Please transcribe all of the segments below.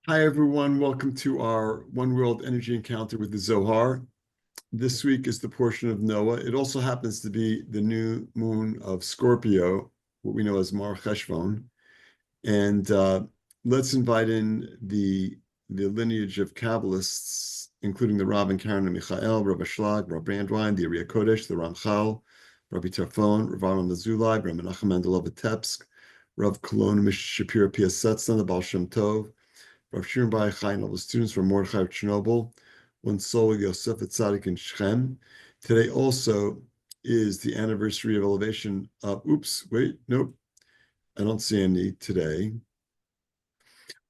Hi, everyone. Welcome to our One World Energy Encounter with the Zohar. This week is the portion of Noah. It also happens to be the new moon of Scorpio, what we know as Mar Cheshvan. And let's invite in the lineage of Kabbalists, including the Rav and Karen and Michael, Rabbi Schlag, Rav Brandwein, the Ariya Kodesh, the Ramchal, Rabbi Tarfon, Rav Aaron Lazulai, Rav Menachem Mendel of Vitebsk, Rav Kolon Shapira Piasetzna, the Baal Shem Tov, Rav Shimon Bar Yochai and all the students from Mordechai of Chernobyl, one soul Yosef Tzadik in Shechem. Today also is the anniversary of elevation of, nope, I don't see any today.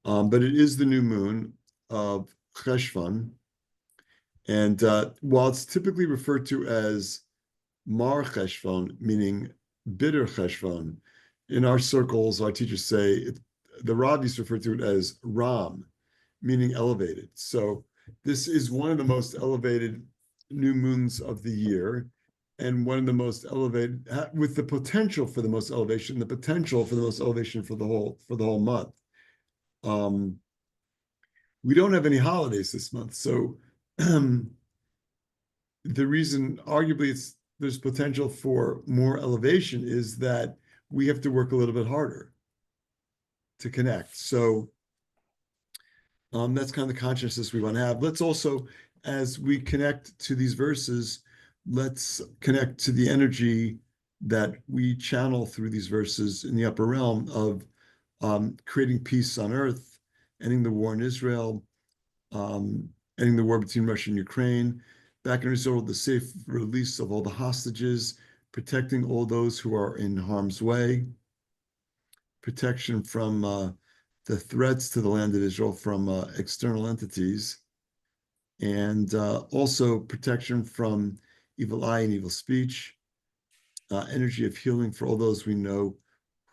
But it is the new moon of Cheshvan. And while it's typically referred to as Mar Cheshvan, meaning bitter Cheshvan, in our circles, our teachers say, the rabbis refer to it as Ram, meaning elevated. So this is one of the most elevated new moons of the year, and one of the most elevated, with the potential for the most elevation, the potential for the most elevation for the whole month. We don't have any holidays this month, so the reason, arguably, there's potential for more elevation is that we have to work a little bit harder to connect. So that's kind of the consciousness we want to have. Let's also, as we connect to these verses, let's connect to the energy that we channel through these verses in the upper realm of creating peace on earth, ending the war in Israel, ending the war between Russia and Ukraine, back in Israel, the safe release of all the hostages, protecting all those who are in harm's way, protection from the threats to the land of Israel from external entities, and also protection from evil eye and evil speech, energy of healing for all those we know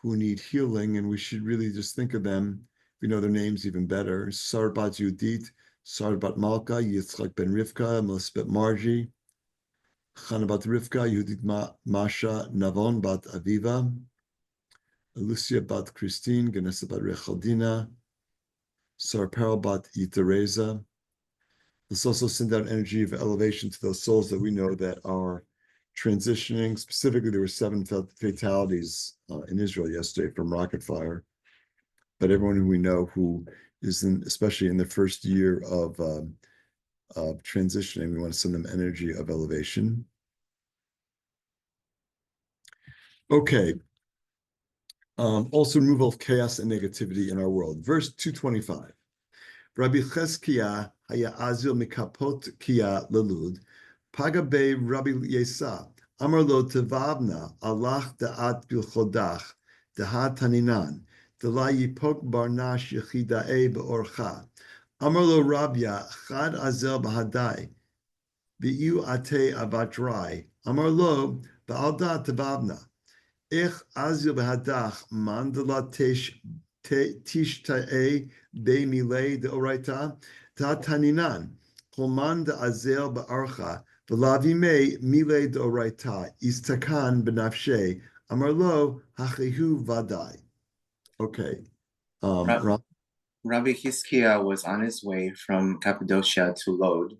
who need healing, and we should really just think of them. We know their names even better. Sar bat Yudit, Sar bat Malka, Yitzchak ben Rivka, Melis bet Margie, Chana bat Rivka, Yehudit Masha, Navon bat Aviva, Lucia bat Christine, Ganessa bat Rechaldina, Sar Perel bat Yitereza. Let's also send out energy of elevation to those souls that we know that are transitioning. Specifically, there were 7 fatalities in Israel yesterday from rocket fire. But everyone who we know who is especially in the first year of transitioning, we want to send them energy of elevation. Okay. Also removal of chaos and negativity in our world. Verse 225. Rabbi Cheskia haya azil mikapot kia lelud, paga be Rabbi Yesa, amar lo tevavna alach da'at bilchodach, da'at taninan, dela yipok barnash yechidae be'orcha, amar lo Rabya chad azel bahadai, bi'u ate abatrai, amar lo ba'alda tevavna, ich azil bahadach mandala tishta'e be milei de oraita ta taninan kolman de azel ba'archa v'lavime milei de oraita istakan benafshe amarlo hachihu vadai. Okay. Rabbi Hiskia was on his way from Cappadocia to Lod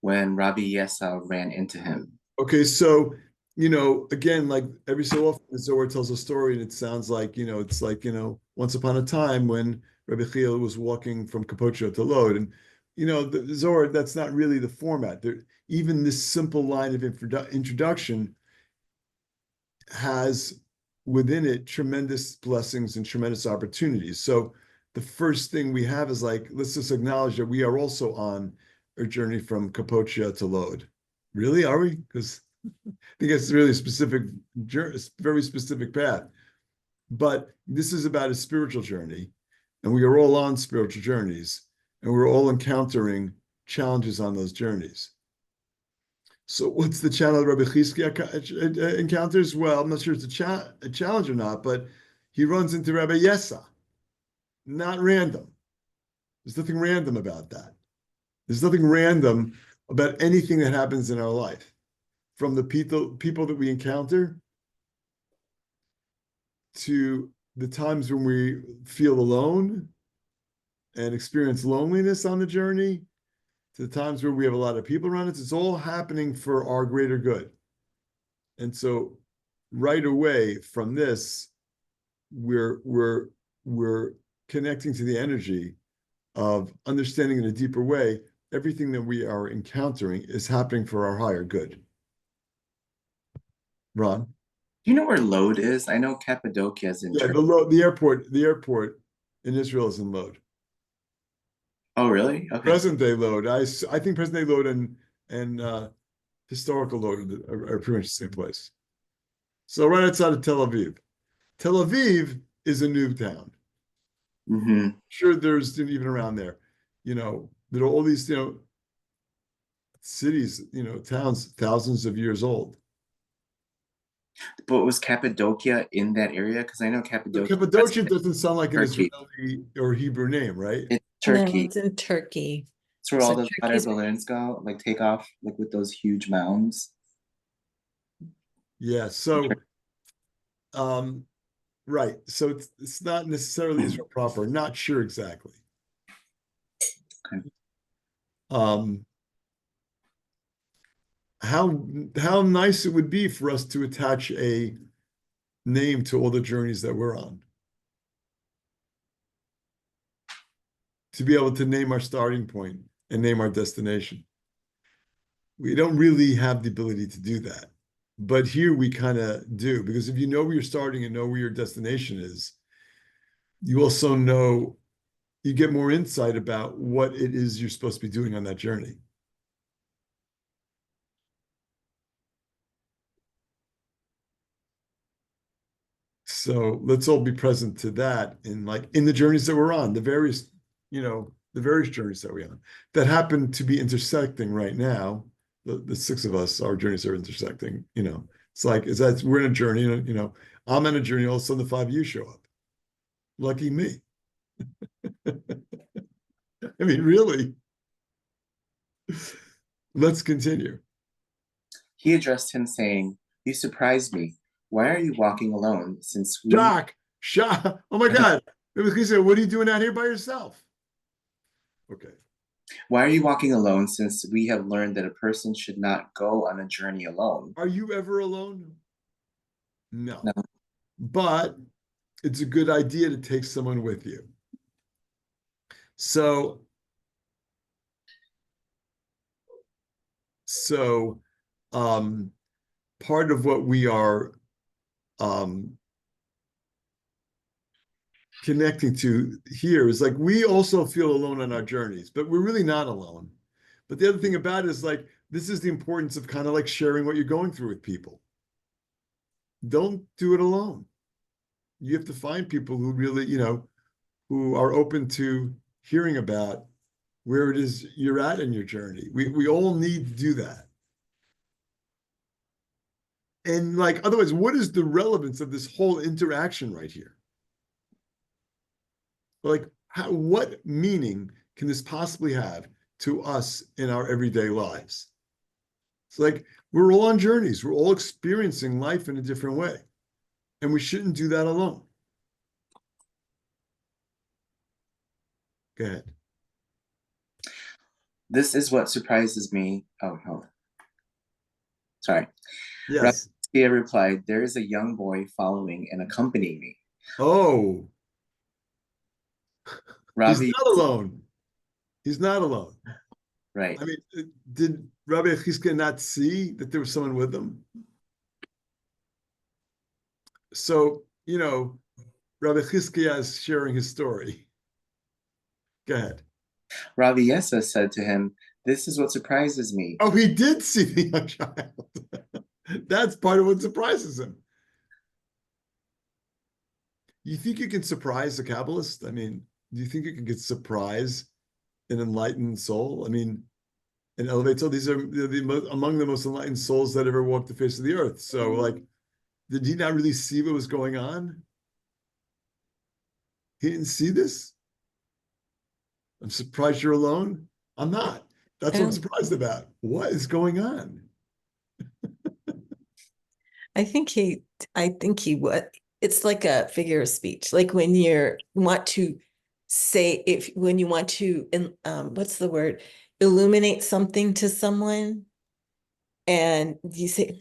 when Rabbi Yesa ran into him. Okay, so again, like every so often, the Zohar tells a story, and it sounds like it's like once upon a time when Rabbi Chiel was walking from Cappadocia to Lod, and the Zohar, that's not really the format. Even this simple line of introduction has within it tremendous blessings and tremendous opportunities. So the first thing we have is like, let's just acknowledge that we are also on a journey from Cappadocia to Lod. Really, are we? Because I think it's really a very specific path. But this is about a spiritual journey, and we are all on spiritual journeys, and we're all encountering challenges on those journeys. So what's the challenge Rabbi Chizkiah encounters? Well, I'm not sure it's a challenge or not, but he runs into Rabbi Yesa. Not random. There's nothing random about that. There's nothing random about anything that happens in our life. From the people that we encounter to the times when we feel alone and experience loneliness on the journey, to the times where we have a lot of people around us. It's all happening for our greater good. And so right away from this, we're connecting to the energy of understanding in a deeper way everything that we are encountering is happening for our higher good. Ron? Do you know where Lod is? I know Cappadocia is in Yeah, Turkey. the airport in Israel is in Lod. Oh, really? Okay. Present day Lod. I think present day Lod and historical Lod are pretty much the same place. So right outside of Tel Aviv. Tel Aviv is a new town. Mm-hmm. Sure, there's even around there, there are all these, cities, towns thousands of years old. But was Cappadocia in that area? Because I know But Cappadocia, Cappadocia doesn't sound like an Turkey. Israeli or Hebrew name, right? It's No, Turkey. it's in Turkey. It's where So all those hot air Turkey's balloons go, like take off, like with those huge mounds. Yeah. So, right. So it's not necessarily Israel proper. Not sure exactly. Okay. Um, how nice it would be for us to attach a name to all the journeys that we're on. To be able to name our starting point and name our destination. We don't really have the ability to do that. But here we kind of do, because if you know where you're starting and know where your destination is, you also know, you get more insight about what it is you're supposed to be doing on that journey. So let's all be present to that in the journeys that we're on, the various journeys that we're on that happen to be intersecting right now. The six of us, our journeys are intersecting, It's like, we're in a journey, I'm on a journey, all of a sudden the five of you show up. Lucky me. I mean, really. Let's continue. He addressed him, saying, "You surprised me. Why are you walking alone? Since we Shock. Oh my God. He said, what are you doing out here by yourself? Okay. Why are you walking alone? Since we have learned that a person should not go on a journey alone." Are you ever alone? No. No. But it's a good idea to take someone with you. So part of what we are connecting to here is like, we also feel alone on our journeys, but we're really not alone. But the other thing about it is like, this is the importance of kind of like sharing what you're going through with people. Don't do it alone. You have to find people who really, who are open to hearing about where it is you're at in your journey. We all need to do that. And like, otherwise, what is the relevance of this whole interaction right here? Like, what meaning can this possibly have to us in our everyday lives? It's like, we're all on journeys. We're all experiencing life in a different way. And we shouldn't do that alone. Go ahead. This is what surprises me. Oh, no. Sorry. Yes. Rabbi replied, "There is a young boy following and accompanying me." Oh, Rabbi, he's not alone. He's not alone. right. I mean, did Rabbi Chizkiah not see that there was someone with him? So, Rabbi Chizkiah is sharing his story. Go ahead. Rabbi Yessa said to him, "This is what surprises me." Oh, he did see the young child. That's part of what surprises him. You think you can surprise a Kabbalist? I mean, do you think you can get surprise an enlightened soul? I mean, an elevated soul. These are among the most enlightened souls that ever walked the face of the earth. So, like, did he not really see what was going on? He didn't see this? I'm surprised you're alone. I'm not. That's what I'm surprised about. What is going on? I think he would. It's like a figure of speech. Like when you want to say if when you want to, what's the word, illuminate something to someone, and you say,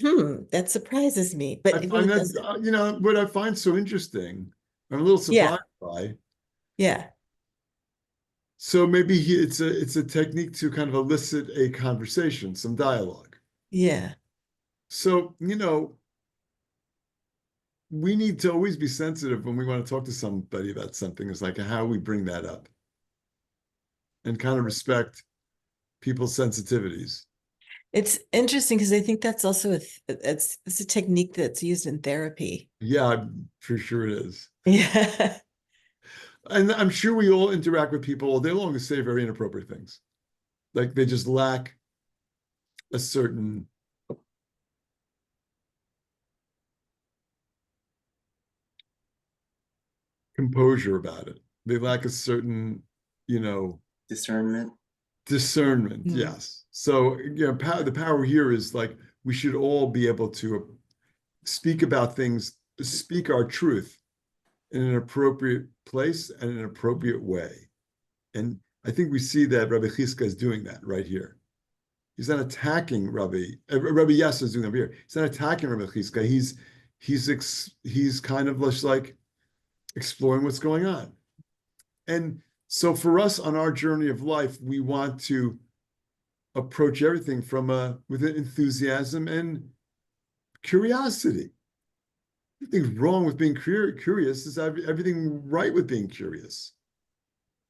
that surprises me, but I it find really that, doesn't. what I find so interesting, I'm a little Yeah, surprised by. yeah, So maybe it's a technique to kind of elicit a conversation, some dialogue. yeah, So, we need to always be sensitive when we want to talk to somebody about something. It's like how we bring that up and kind of respect people's sensitivities. it's interesting because I think that's also it's a technique that's used in therapy. Yeah, for sure it is. Yeah, And I'm sure we all interact with people all day long who say very inappropriate things. Like they just lack a certain composure about it. They lack a certain, you know, Discernment. discernment. Mm. Yes. So, the power here is like we should all be able to speak about things, speak our truth in an appropriate place and an appropriate way. And I think we see that Rabbi Chiska is doing that right here. He's not attacking Rabbi Yassa is doing that here. He's not attacking Rabbi Chiska. He's kind of just like exploring what's going on. And so for us on our journey of life, we want to approach everything with an enthusiasm and curiosity. Everything's wrong with being curious. Is everything right with being curious?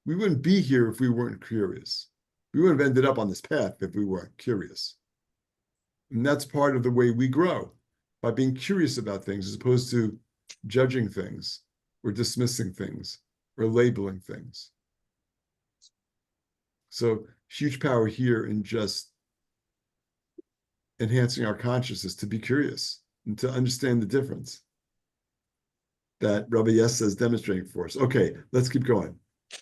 We wouldn't be here if we weren't curious. We wouldn't have ended up on this path if we weren't curious. And that's part of the way we grow, by being curious about things as opposed to judging things or dismissing things or labeling things. So huge power here in just enhancing our consciousness to be curious and to understand the difference that Rabbi Yessa is demonstrating for us. Okay, let's keep going.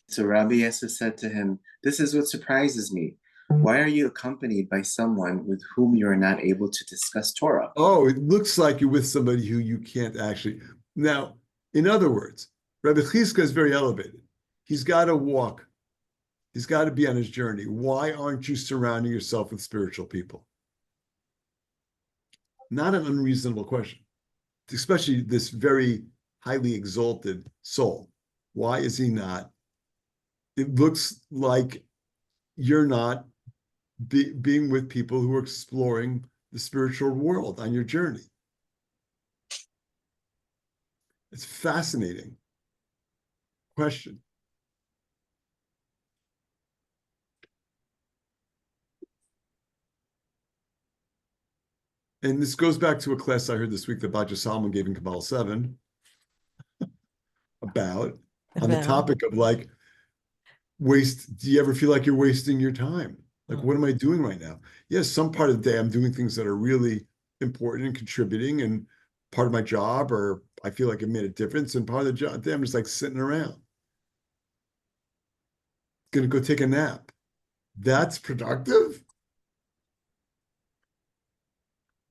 So Rabbi Yessa said to him, "This is what surprises me. Why are you accompanied by someone with whom you are not able to discuss Torah?" Oh, it looks like you're with somebody who you can't actually. Now, in other words, Rabbi Chiska is very elevated. He's got to walk. He's got to be on his journey. Why aren't you surrounding yourself with spiritual people? Not an unreasonable question, especially this very highly exalted soul. Why is he not? It looks like you're not being with people who are exploring the spiritual world on your journey. It's fascinating question. And this goes back to a class I heard this week that Badja Salman gave in Kabbalah 7 on the topic of like waste. Do you ever feel like you're wasting your time? Like, what am I doing right now? Yes, some part of the day I'm doing things that are really important and contributing and part of my job, or I feel like it made a difference. And part of the job, I'm just like sitting around. Gonna go take a nap. That's productive?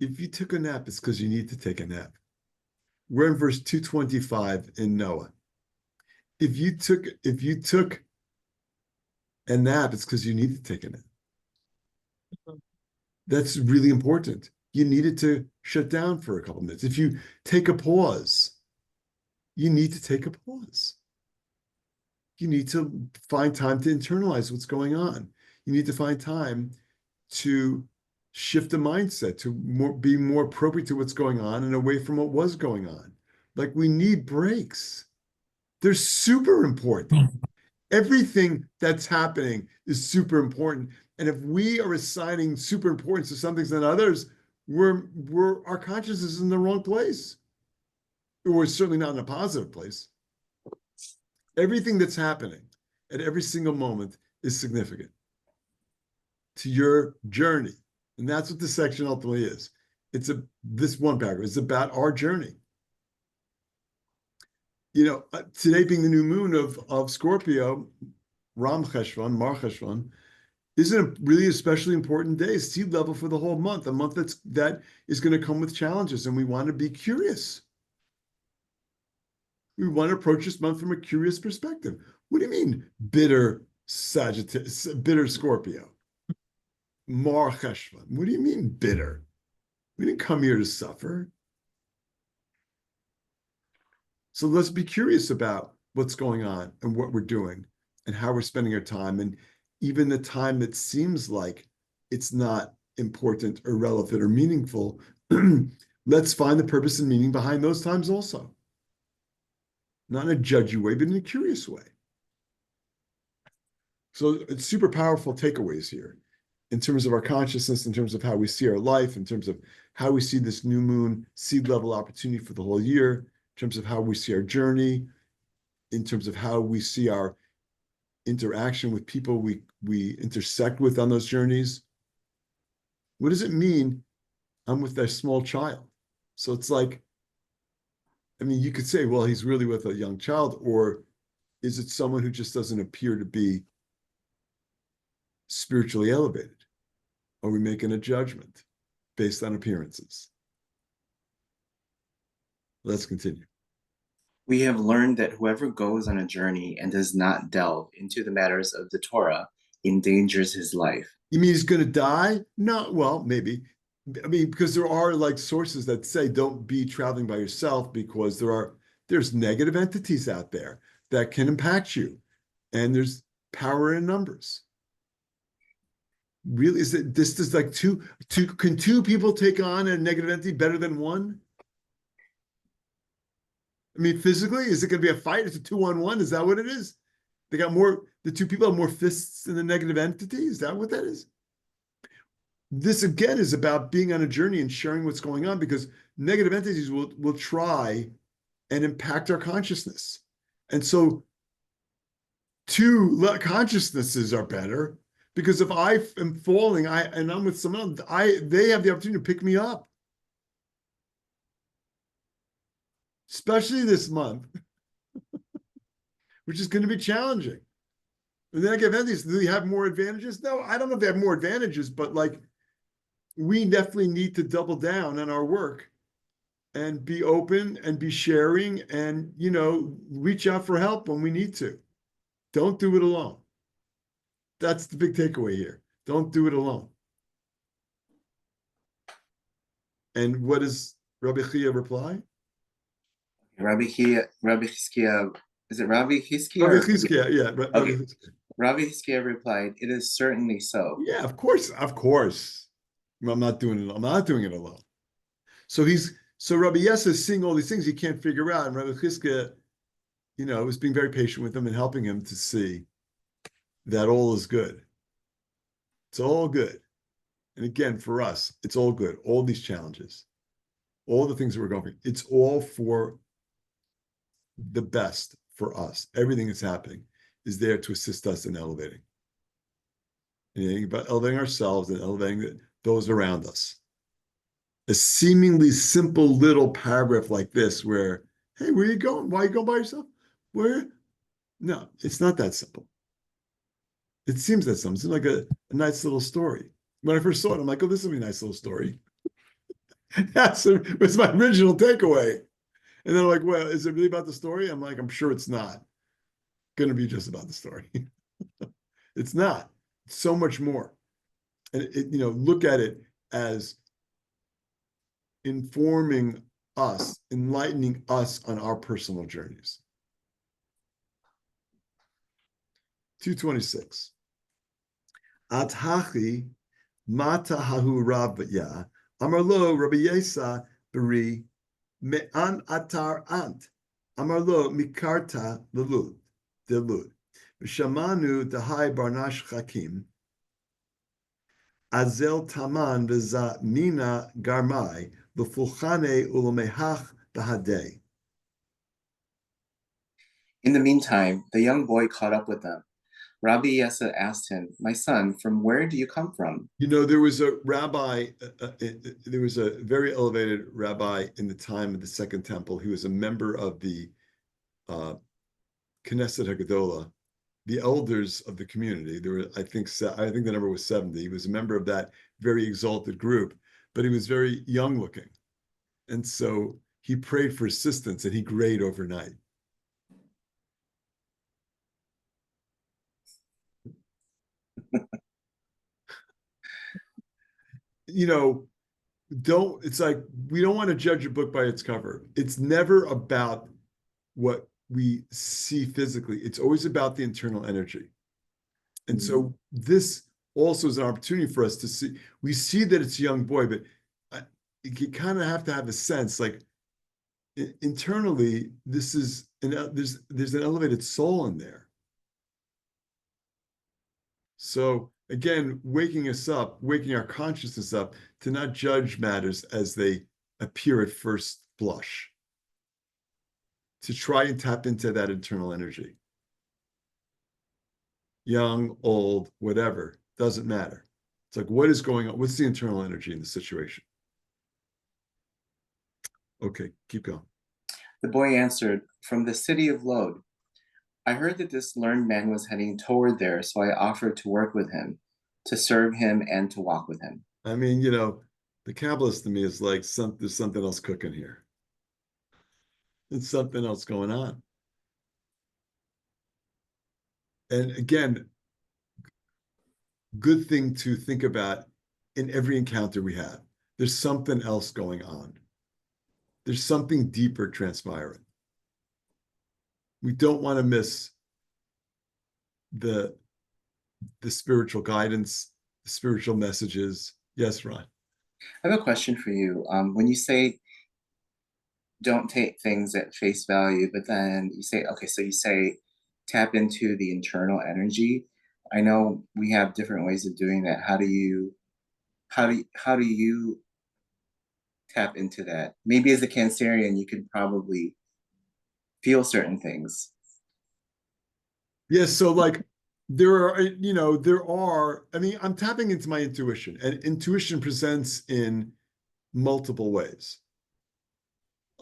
If you took a nap, it's because you need to take a nap. We're in verse 225 in Noah. If you took a nap, it's because you need to take a nap. That's really important. You needed to shut down for a couple of minutes. If you take a pause, you need to take a pause. You need to find time to internalize what's going on. You need to find time to shift the mindset, to be more appropriate to what's going on and away from what was going on. Like, we need breaks. They're super important. Everything that's happening is super important. And if we are assigning super importance to some things than others, our consciousness is in the wrong place. Or certainly not in a positive place. Everything that's happening at every single moment is significant to your journey. And that's what this section ultimately is. This one paragraph is about our journey. Today being the new moon of Scorpio, Ram Cheshvan, Mar Cheshvan, isn't a really especially important day, seed level for the whole month, a month that is going to come with challenges, and we want to be curious. We want to approach this month from a curious perspective. What do you mean, bitter Sagittarius, bitter Scorpio? Mar Cheshvan. What do you mean, bitter? We didn't come here to suffer. So let's be curious about what's going on and what we're doing and how we're spending our time. And even the time that seems like it's not important or relevant or meaningful, let's find the purpose and meaning behind those times also. Not in a judgy way, but in a curious way. So it's super powerful takeaways here in terms of our consciousness, in terms of how we see our life, in terms of how we see this new moon seed level opportunity for the whole year, in terms of how we see our journey, in terms of how we see our interaction with people we intersect with on those journeys. What does it mean? I'm with a small child. So it's like, I mean, you could say, well, he's really with a young child, or is it someone who just doesn't appear to be spiritually elevated? Are we making a judgment based on appearances? Let's continue. We have learned that whoever goes on a journey and does not delve into the matters of the Torah endangers his life. You mean he's going to die? No, well, maybe. I mean, because there are like sources that say don't be traveling by yourself because there's negative entities out there that can impact you, and there's power in numbers. Really, is it this is like can two people take on a negative entity better than one? I mean, physically, is it going to be a fight? It's a 2-on-1. Is that what it is? The two people have more fists than the negative entity. Is that what that is? This again is about being on a journey and sharing what's going on, because negative entities will try and impact our consciousness. And so two consciousnesses are better, because if I am falling and I'm with someone else, they have the opportunity to pick me up. Especially this month, which is going to be challenging. And then I get entities, do they have more advantages? No, I don't know if they have more advantages, but like, we definitely need to double down on our work and be open and be sharing and, reach out for help when we need to. Don't do it alone. That's the big takeaway here. Don't do it alone. And what does Rabbi Chia reply? Rabbi Hiskia, is it Rabbi Hiskia? Rabbi Chizkiah, yeah. Okay. Rabbi Hiskia replied, "It is certainly so." Yeah, of course. I'm not doing it alone. So Rabbi Yessa is seeing all these things he can't figure out, and Rabbi Chizkiah, is being very patient with him and helping him to see that all is good. It's all good. And again, for us, it's all good. All these challenges, all the things that we're going through, it's all for the best for us. Everything that's happening is there to assist us in elevating. Anything about elevating ourselves and elevating those around us. A seemingly simple little paragraph like this where, hey, where are you going? Why are you going by yourself? Where? No, it's not that simple. It seems that simple. It's like a nice little story. When I first saw it, I'm like, oh, this will be a nice little story. That's my original takeaway. And then I'm like, well, is it really about the story? I'm like, I'm sure it's not going to be just about the story. It's not. It's so much more. And look at it as informing us, enlightening us on our personal journeys. 226. Athachi mata hahu rabya amar lo Rabbi Yesa beri me'an atar ant amar lo mikarta delud v'shamanu dahai barnash chakim azel taman v'za mina garmai l'fulchane ulamehach bahadei. In the meantime, the young boy caught up with them. Rabbi Yessa asked him, "My son, from where do you come from?" There was a rabbi, there was a very elevated rabbi in the time of the Second Temple. He was a member of the Knesset Hagadola, the elders of the community. There were, I think the number was 70. He was a member of that very exalted group, but he was very young looking. And so he prayed for assistance and he grayed overnight. you know, it's like, we don't want to judge a book by its cover. It's never about what we see physically. It's always about the internal energy. And so this also is an opportunity for us to see, we see that it's a young boy, but you kind of have to have a sense, like, internally, this is there's an elevated soul in there. So again, waking us up, waking our consciousness up to not judge matters as they appear at first blush, to try and tap into that internal energy. Young, old, whatever, doesn't matter. It's like, what is going on? What's the internal energy in the situation? Okay, keep going. The boy answered, "From the city of Lod. I heard that this learned man was heading toward there, so I offered to work with him, to serve him, and to walk with him." I mean, the Kabbalist to me is like, there's something else cooking here. There's something else going on. And again, good thing to think about in every encounter we have. There's something else going on. There's something deeper transpiring. We don't want to miss the spiritual guidance, the spiritual messages. Yes, Ron. I have a question for you. When you say don't take things at face value, but then you say, okay, so you say tap into the internal energy. I know we have different ways of doing that. How do you tap into that? Maybe as a Cancerian, you could probably feel certain things. Yes, so like I mean, I'm tapping into my intuition, and intuition presents in multiple ways.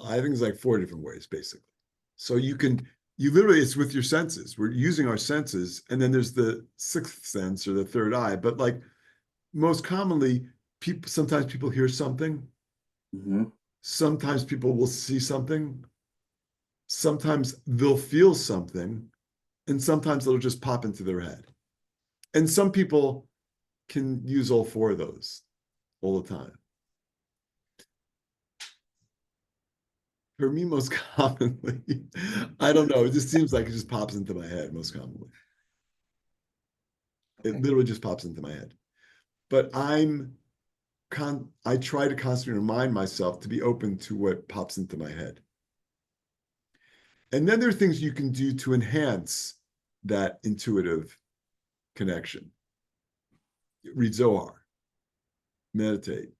I think it's like 4 different ways, basically. So you literally, it's with your senses. We're using our senses, and then there's the 6th sense or the 3rd eye. But like most commonly, sometimes people hear something. Sometimes people will see something. Sometimes they'll feel something, and sometimes it'll just pop into their head. And some people can use all 4 of those all the time. For me, most commonly, I don't know. It just seems like it just pops into my head most commonly. It literally just pops into my head. But I try to constantly remind myself to be open to what pops into my head. And then there are things you can do to enhance that intuitive connection. Read Zohar, meditate.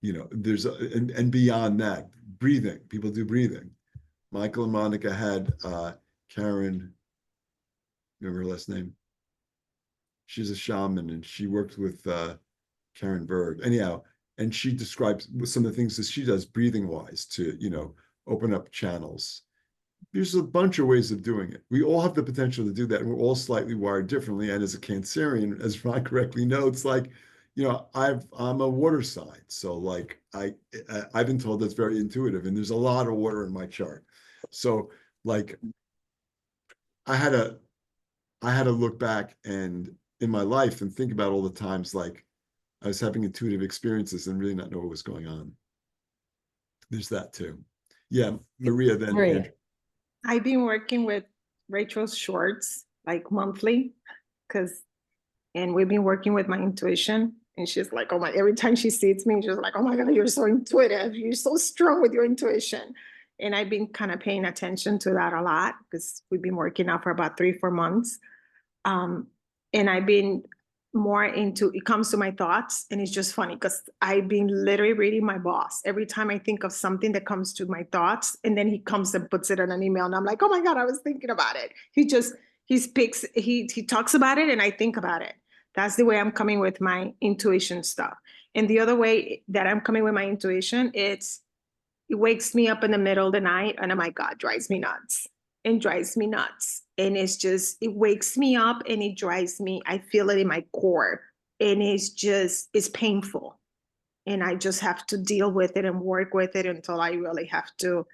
And beyond that, breathing. People do breathing. Michael and Monica had Karen, remember her last name? She's a shaman, and she worked with Karen Berg. Anyhow, and she describes some of the things that she does breathing wise to, open up channels. There's a bunch of ways of doing it. We all have the potential to do that, and we're all slightly wired differently. And as a Cancerian, as Ron correctly notes, like, I'm a water sign, so like I've been told that's very intuitive, and there's a lot of water in my chart. So like I had to look back and in my life and think about all the times like I was having intuitive experiences and really not know what was going on. There's that too. Yeah, Maria, then Maria. Andrew. I've been working with Rachel Schwartz like monthly and we've been working with my intuition. And she's like, oh my, every time she sees me, she's like, oh my God, you're so intuitive. You're so strong with your intuition. And I've been kind of paying attention to that a lot because we've been working out for about 3-4 months. And I've been more into, it comes to my thoughts. And it's just funny because I've been literally reading my boss. Every time I think of something that comes to my thoughts, and then he comes and puts it in an email. And I'm like, oh my God, I was thinking about it. He talks about it and I think about it. That's the way I'm coming with my intuition stuff. And the other way that I'm coming with my intuition, it wakes me up in the middle of the night and oh my God, drives me nuts. And it's just, it wakes me up and it drives me, I feel it in my core. And it's painful. And I just have to deal with it and work with it until I really have to,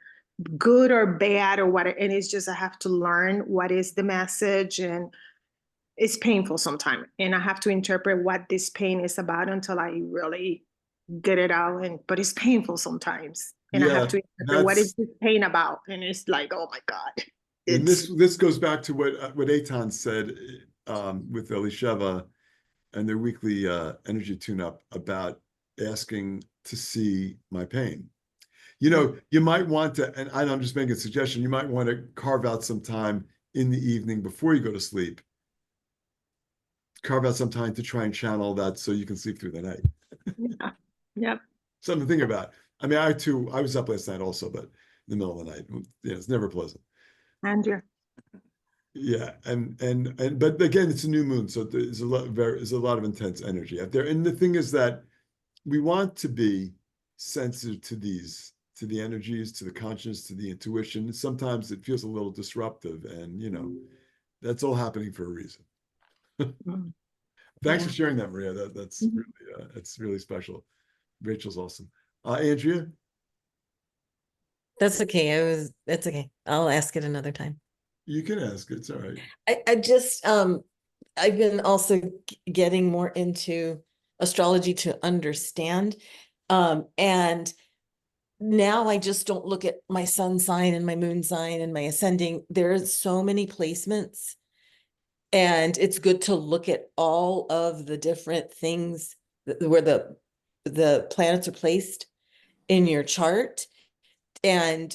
good or bad or whatever. And it's just, I have to learn what is the message. And it's painful sometimes, and I have to interpret what this pain is about until I really get it out. But it's painful sometimes, and I Yeah, have to interpret what is that's, this pain about, and it's like, oh my God, and it's this goes back to what Eitan said with Elisheva and their weekly energy tune-up about asking to see my pain. You know, you might want to, and I'm just making a suggestion, you might want to carve out some time in the evening before you go to sleep. Carve out some time to try and channel that so you can sleep through the night. yeah, yep. Something to think about. I mean, I was up last night also, but in the middle of the night, it's never pleasant. Andrew. Yeah, but again, it's a new moon, so there's a lot of intense energy out there. And the thing is that we want to be sensitive to the energies, to the consciousness, to the intuition. Sometimes it feels a little disruptive, and that's all happening for a reason. Mm. Thanks Yeah. for sharing that, Maria. That's Mhm. really it's really special. Rachel's awesome. Andrea, That's okay. That's okay. I'll ask it another time. you can ask. It's all right. I just I've been also getting more into astrology to understand. And now I just don't look at my sun sign and my moon sign and my ascending. There's so many placements. And it's good to look at all of the different things where the planets are placed in your chart. And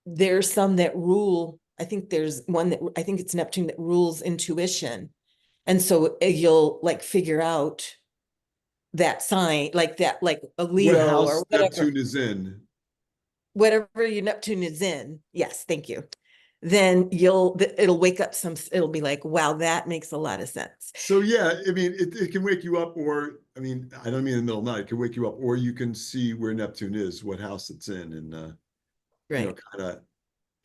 there's some that rule. I think there's one that I think it's Neptune that rules intuition. And so you'll like figure out that sign, like that, like a What Leo house or whatever, Neptune is in? whatever your Neptune is in. Yes, thank you. Then it'll wake up it'll be like, wow, that makes a lot of sense. So yeah, I mean, it can wake you up, or I mean, I don't mean in the middle of the night. It can wake you up, or you can see where Neptune is, what house it's in, and Right.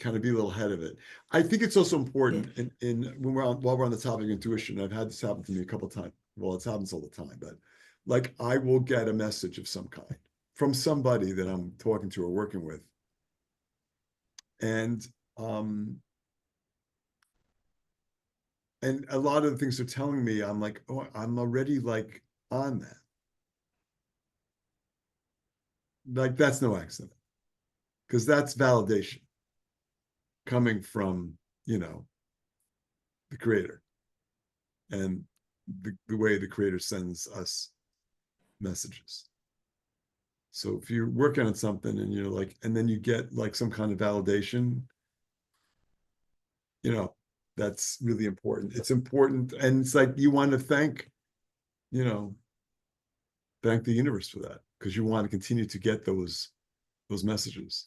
kind of be a little ahead of it. I think it's also important while we're on the topic of intuition. I've had this happen to me a couple of times. Well, it happens all the time, but like I will get a message of some kind from somebody that I'm talking to or working with, and a lot of the things they're telling me, I'm like, oh, I'm already like on that. Like that's no accident, because that's validation coming from the creator and the way the creator sends us messages. So if you're working on something and you're like, and then you get like some kind of validation, that's really important. It's important, and it's like you want to thank the universe for that, because you want to continue to get those messages.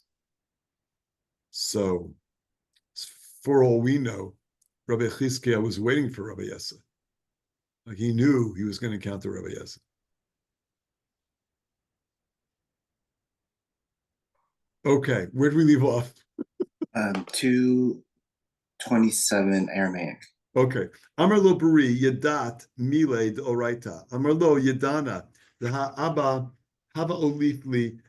So for all we know, Rabbi Chizkiah was waiting for Rabbi Yessa. Like he knew he was going to encounter Rabbi Yessa. Okay, where did we leave off? 227 Aramaic. Okay. Amar lo bari yadat mile de oraita. Amar lo yadana the ha'aba hava olifli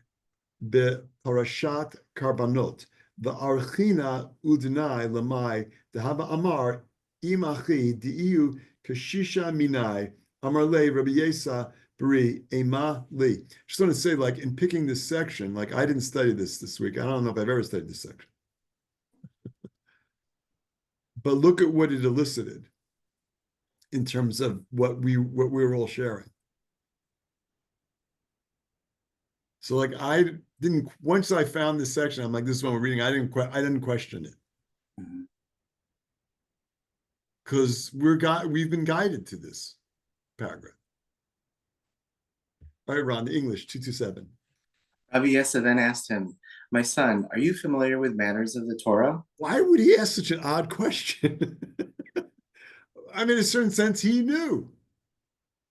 be parashat karbanot. The archina udnai lamai the hava amar imachi diu kashisha minai. Amar le Rabbi Yesa bari ema li. Just want to say, like in picking this section, like I didn't study this week. I don't know if I've ever studied this section. But look at what it elicited in terms of what we were all sharing. So like once I found this section, I'm like, this is what we're reading. I didn't question it. Because we've been guided to this paragraph. All right, Ron, the English 227. Rabbi Yessa then asked him, "My son, are you familiar with matters of the Torah?" Why would he ask such an odd question? I mean, in a certain sense, he knew.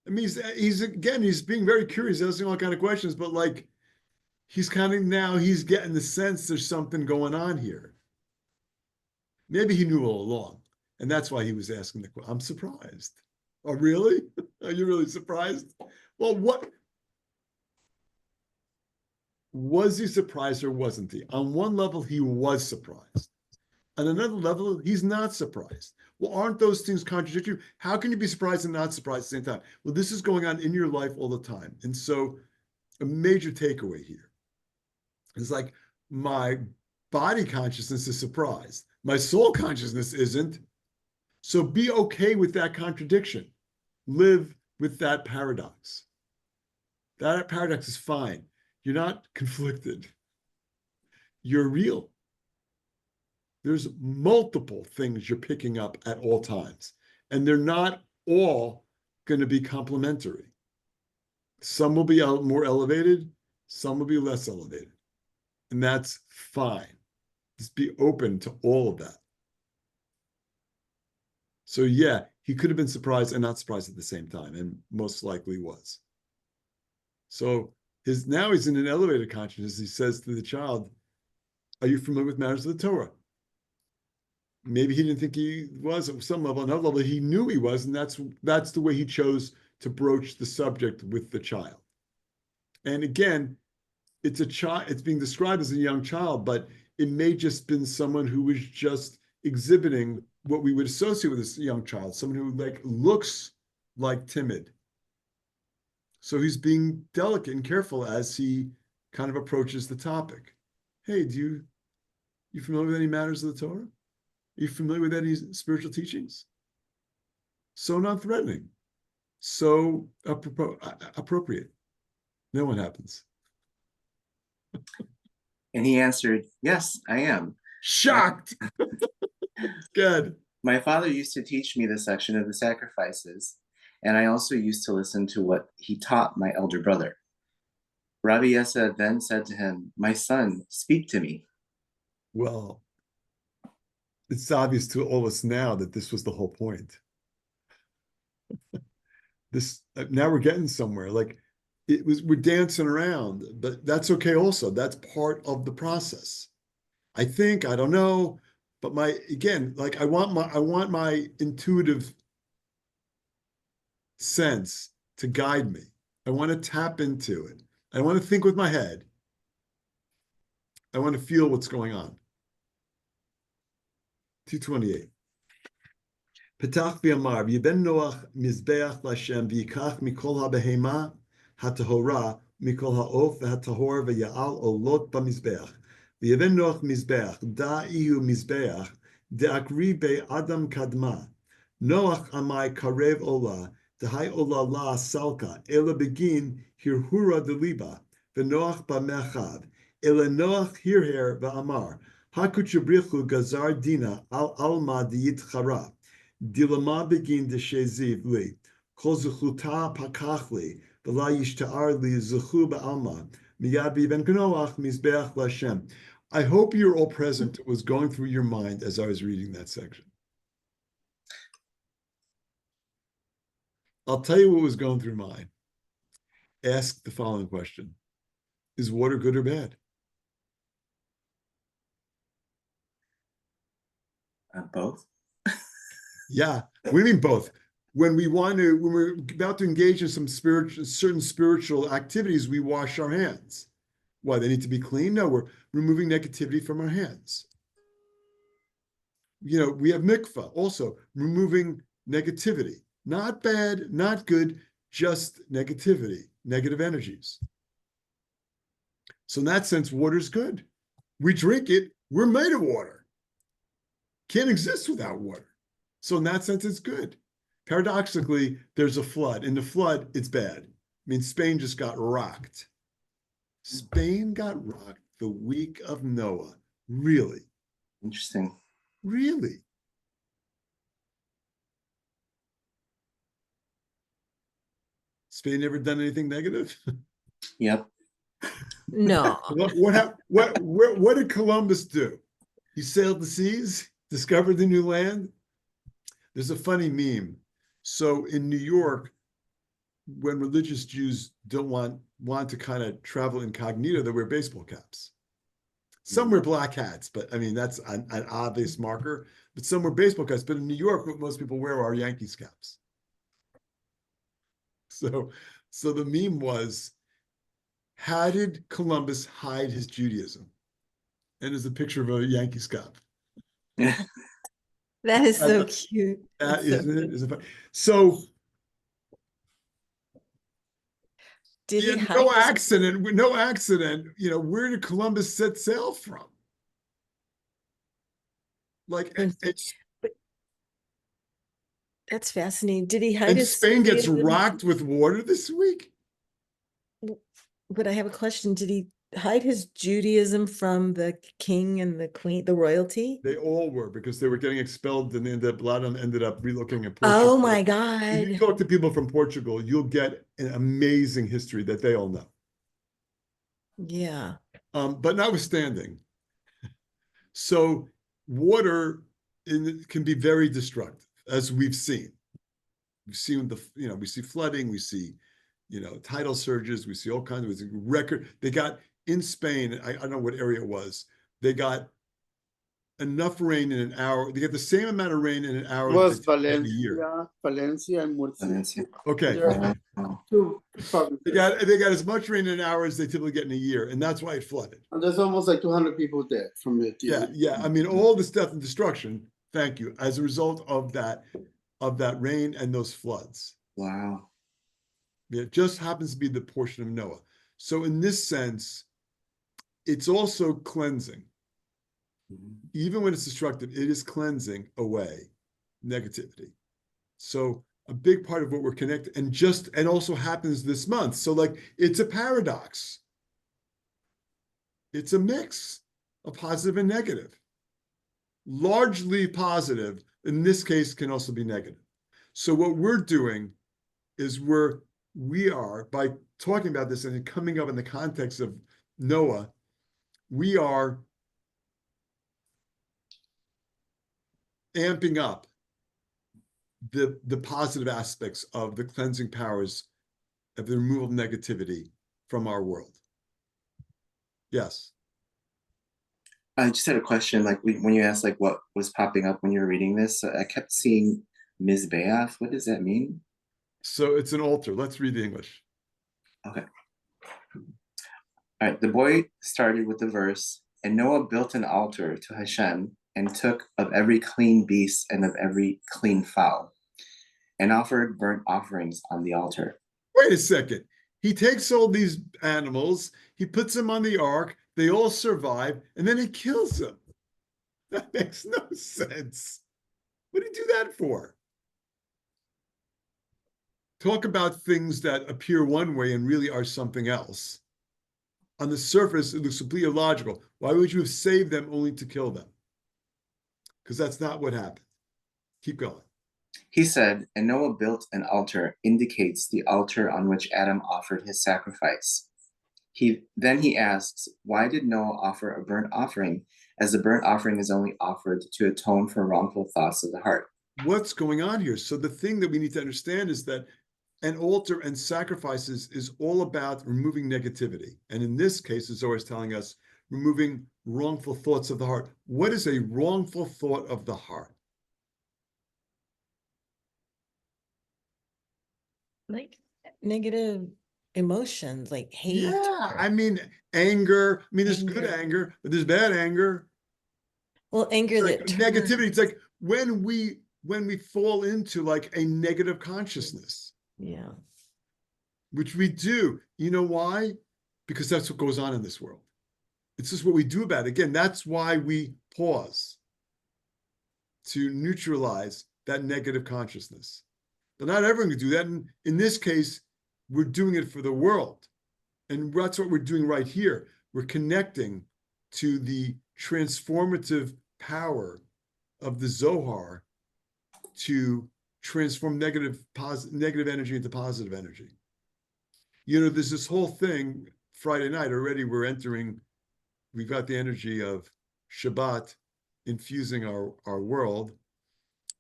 I mean, he's being very curious, asking all kind of questions, but like he's getting the sense there's something going on here. Maybe he knew all along, and that's why he was asking the question. I'm surprised. Oh, really? Are you really surprised? Well, what was he surprised or wasn't he? On one level, he was surprised. On another level, he's not surprised. Well, aren't those things contradictory? How can you be surprised and not surprised at the same time? Well, this is going on in your life all the time. And so a major takeaway here is like my body consciousness is surprised. My soul consciousness isn't. So be okay with that contradiction. Live with that paradox. That paradox is fine. You're not conflicted. You're real. There's multiple things you're picking up at all times, and they're not all going to be complementary. Some will be more elevated, some will be less elevated, and that's fine. Just be open to all of that. So yeah, he could have been surprised and not surprised at the same time, and most likely was. So now he's in an elevated consciousness. He says to the child, are you familiar with matters of the Torah? Maybe he didn't think he was at some level, another level, he knew he was, and that's the way he chose to broach the subject with the child. And again, it's a child, it's being described as a young child, but it may just been someone who was just exhibiting what we would associate with this young child, someone who like looks like timid. So he's being delicate and careful as he kind of approaches the topic. Hey, you familiar with any matters of the Torah? Are you familiar with any spiritual teachings? So non-threatening, so appropriate. Then what happens? And he answered, yes, I am. Shocked. Good. My father used to teach me the section of the sacrifices, and I also used to listen to what he taught my elder brother. Rabbi Yessa then said to him, my son, speak to me. Well, it's obvious to all of us now that this was the whole point. Now we're getting somewhere. Like we're dancing around, but that's okay also. That's part of the process. I don't know, but I want my intuitive sense to guide me. I want to tap into it. I want to think with my head. I want to feel what's going on. 228. Petach v'amar v'yiben Noach mizbeach l'Hashem v'yikach mikol ha'behema ha'tahora mikol ha'of v'hatahor v'ya'al olot b'mizbeach v'yiben Noach mizbeach da ihu mizbeach de'akri be'adam kadma Noach amai karev ola dehai ola la salka ela begin hirhura deliba v'Noach b'mechav ela Noach hirher v'amar hakuchabrichu gazar dina al alma di'yitchara Dilama begin de sheziv li, kol zechuta pakach li, v'la yishta'ar li zechu ba'alma, miyad v'yiben Noach mizbeach l'Hashem. I hope you're all present. It was going through your mind as I was reading that section. I'll tell you what was going through mine. Ask the following question. Is water good or bad? Both. Yeah, we mean both. When we're about to engage in certain spiritual activities, we wash our hands. Why? They need to be clean? No, we're removing negativity from our hands. We have mikvah, also removing negativity. Not bad, not good, just negativity, negative energies. So in that sense, water's good. We drink it, we're made of water. Can't exist without water. So in that sense, it's good. Paradoxically, there's a flood. In the flood, it's bad. I mean, Spain just got rocked. Spain got rocked the week of Noah. Really? Interesting. Really? Spain never done anything negative? Yep. No. What did Columbus do? He sailed the seas, discovered the new land. There's a funny meme. So in New York, when religious Jews don't want to kind of travel incognito, they wear baseball caps. Some wear black hats, but I mean, that's an obvious marker. But some wear baseball caps. But in New York, what most people wear are Yankees caps. So the meme was, how did Columbus hide his Judaism? And there's a picture of a Yankees cap. That is so That- cute. That That's so isn't it? cute. Isn't it? So Did he yeah, hide no his- accident. No accident. Where did Columbus set sail from? Like, from- it's but that's fascinating. Did he hide and his Spain gets Judaism? rocked with water this week. But I have a question. Did he hide his Judaism from the king and the queen, the royalty? They all were because they were getting expelled, and a lot of them ended up relocating in Portugal. Oh my If you God. talk to people from Portugal, you'll get an amazing history that they all know. Yeah. But notwithstanding, so water can be very destructive, as we've seen. We've seen we see flooding, we see, tidal surges, we see all kinds of record. They got in Spain, I don't know what area it was, they got enough rain in an hour. They get the same amount of rain in an hour Was that they get in a year. Valencia and Murcia. Valencia. Okay. There Wow. Two provinces. They got as much rain in an hour as they typically get in a year, and that's why it flooded. And there's almost like 200 people dead from it. Yeah. I mean, all this death and destruction, thank you, as a result of that rain and those floods. Wow. It just happens to be the portion of Noah. So in this sense, it's also cleansing. Even when it's destructive, it is cleansing away negativity. So a big part of what we're connected, and also happens this month. So like, it's a paradox. It's a mix of positive and negative. Largely positive, in this case, can also be negative. So what we're doing is we are, by talking about this and coming up in the context of Noah, we are amping up the positive aspects of the cleansing powers of the removal of negativity from our world. Yes. I just had a question, like when you asked like what was popping up when you were reading this, I kept seeing Mizbeach. What does that mean? So it's an altar. Let's read the English. Okay. All right. The boy started with the verse, and Noah built an altar to Hashem and took of every clean beast and of every clean fowl and offered burnt offerings on the altar. Wait a second. He takes all these animals, he puts them on the ark, they all survive, and then he kills them. That makes no sense. What did he do that for? Talk about things that appear one way and really are something else. On the surface, it looks completely illogical. Why would you have saved them only to kill them? Because that's not what happened. Keep going. He said, and Noah built an altar, indicates the altar on which Adam offered his sacrifice. Then he asks, why did Noah offer a burnt offering, as the burnt offering is only offered to atone for wrongful thoughts of the heart? What's going on here? So the thing that we need to understand is that an altar and sacrifices is all about removing negativity. And in this case, as Zohar is telling us, removing wrongful thoughts of the heart. What is a wrongful thought of the heart? Like negative emotions, like hate. Yeah, I mean, anger. I mean, there's good Anger. anger, but there's bad anger. Well, anger Like that negativity. turns. It's like when we fall into like a negative consciousness, Yeah. which we do. You know why? Because that's what goes on in this world. It's just what we do about it. Again, that's why we pause to neutralize that negative consciousness. But not everyone can do that. And in this case, we're doing it for the world. And that's what we're doing right here. We're connecting to the transformative power of the Zohar to transform negative energy into positive energy. There's this whole thing, Friday night already, we've got the energy of Shabbat infusing our world.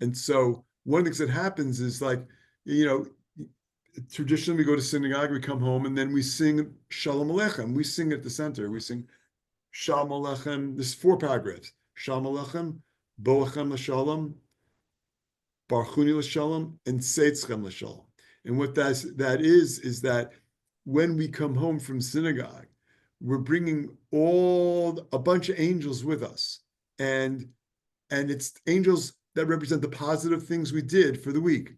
And so one of the things that happens is like, traditionally we go to synagogue, we come home, and then we sing Shalom Aleichem. We sing at the center. We sing Shalom Aleichem. There's 4 paragraphs. Shalom Aleichem, Boachem L'Shalom, Barchuni L'Shalom, and Seitzchem L'Shalom. And what that is that when we come home from synagogue, we're bringing a bunch of angels with us. And And it's angels that represent the positive things we did for the week.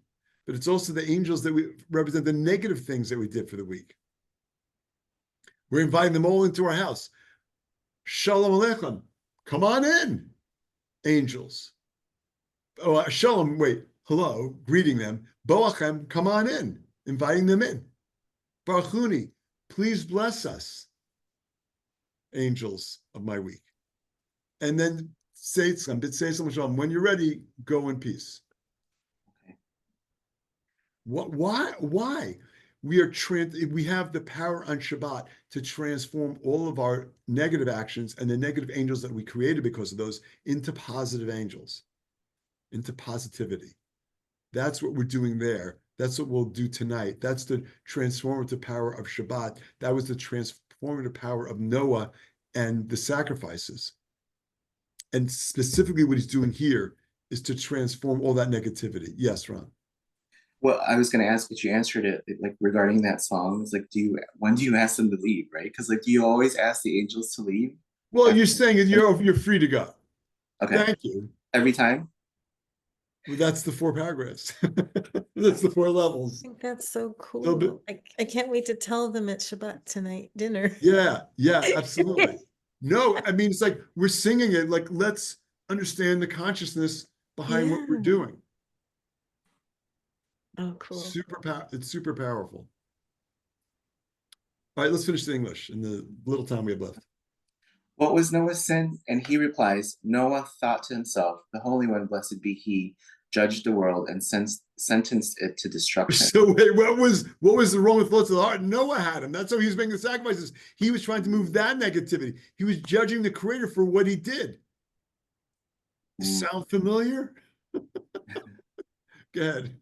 But it's also the angels that we represent the negative things that we did for the week. We're inviting them all into our house. Shalom Aleichem. Come on in, angels. Oh, shalom, wait, hello, greeting them. Boachem, come on in, inviting them in. Baruchuni, please bless us, angels of my week. And then say some shalom. When you're ready, go in peace. Okay. Why? We have the power on Shabbat to transform all of our negative actions and the negative angels that we created because of those into positive angels, into positivity. That's what we're doing there. That's what we'll do tonight. That's the transformative power of Shabbat. That was the transformative power of Noah and the sacrifices. And specifically what he's doing here is to transform all that negativity. Yes, Ron. Well, I was going to ask, but you answered it, like regarding that song. It's like, when do you ask them to leave, right? Because like, do you always ask the angels to leave? Well, you're saying you're free to go. Okay. Thank you. Every time? Well, that's the 4 paragraphs. That's the 4 levels. I think that's so Little bit- cool. I can't wait to tell them at Shabbat tonight dinner. Yeah, absolutely. No, I mean, it's like we're singing it, like, let's understand the consciousness behind what we're Yeah. doing. Oh, cool. It's super powerful. All right, let's finish the English in the little time we have left. What was Noah's sin? And he replies, Noah thought to himself, the Holy One, blessed be he, judged the world and sentenced it to destruction. So wait, what was the wrong with thoughts of the heart? Noah had him. That's how he was making the sacrifices. He was trying to move that negativity. He was judging the Creator for what he did. Sound familiar? Go ahead.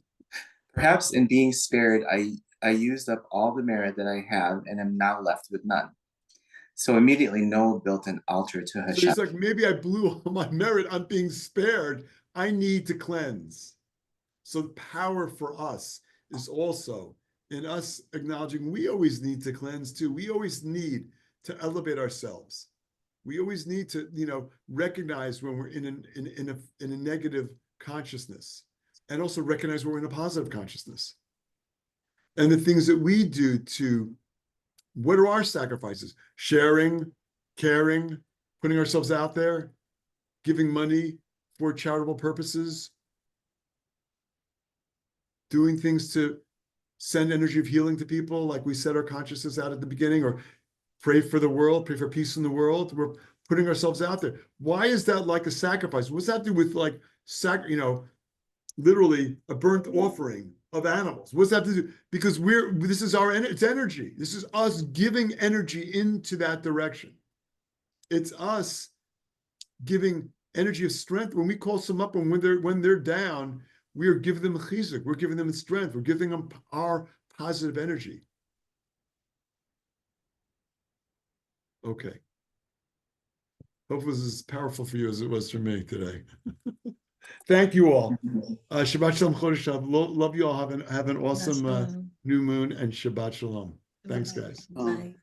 Perhaps in being spared, I used up all the merit that I have and am now left with none. So immediately Noah built an altar to So Hashem. he's like, maybe I blew all my merit on being spared. I need to cleanse. So the power for us is also in us acknowledging we always need to cleanse too. We always need to elevate ourselves. We always need to, recognize when we're in a negative consciousness, and also recognize when we're in a positive consciousness. And the things that we do what are our sacrifices? Sharing, caring, putting ourselves out there, giving money for charitable purposes, doing things to send energy of healing to people, like we set our consciousness out at the beginning, or pray for the world, pray for peace in the world. We're putting ourselves out there. Why is that like a sacrifice? What's that do with like, literally a burnt offering of animals? What's that to do? Because this is it's energy. This is us giving energy into that direction. It's us giving energy of strength. When we call some up and when they're down, we are giving them chizuk. We're giving them strength. We're giving them our positive energy. Okay. Hope it was as powerful for you as it was for me today. Thank you all. Shabbat Shalom, Chodesh Tov. Love you all. Have an awesome new moon and Shabbat Shalom. Thanks, guys. Bye.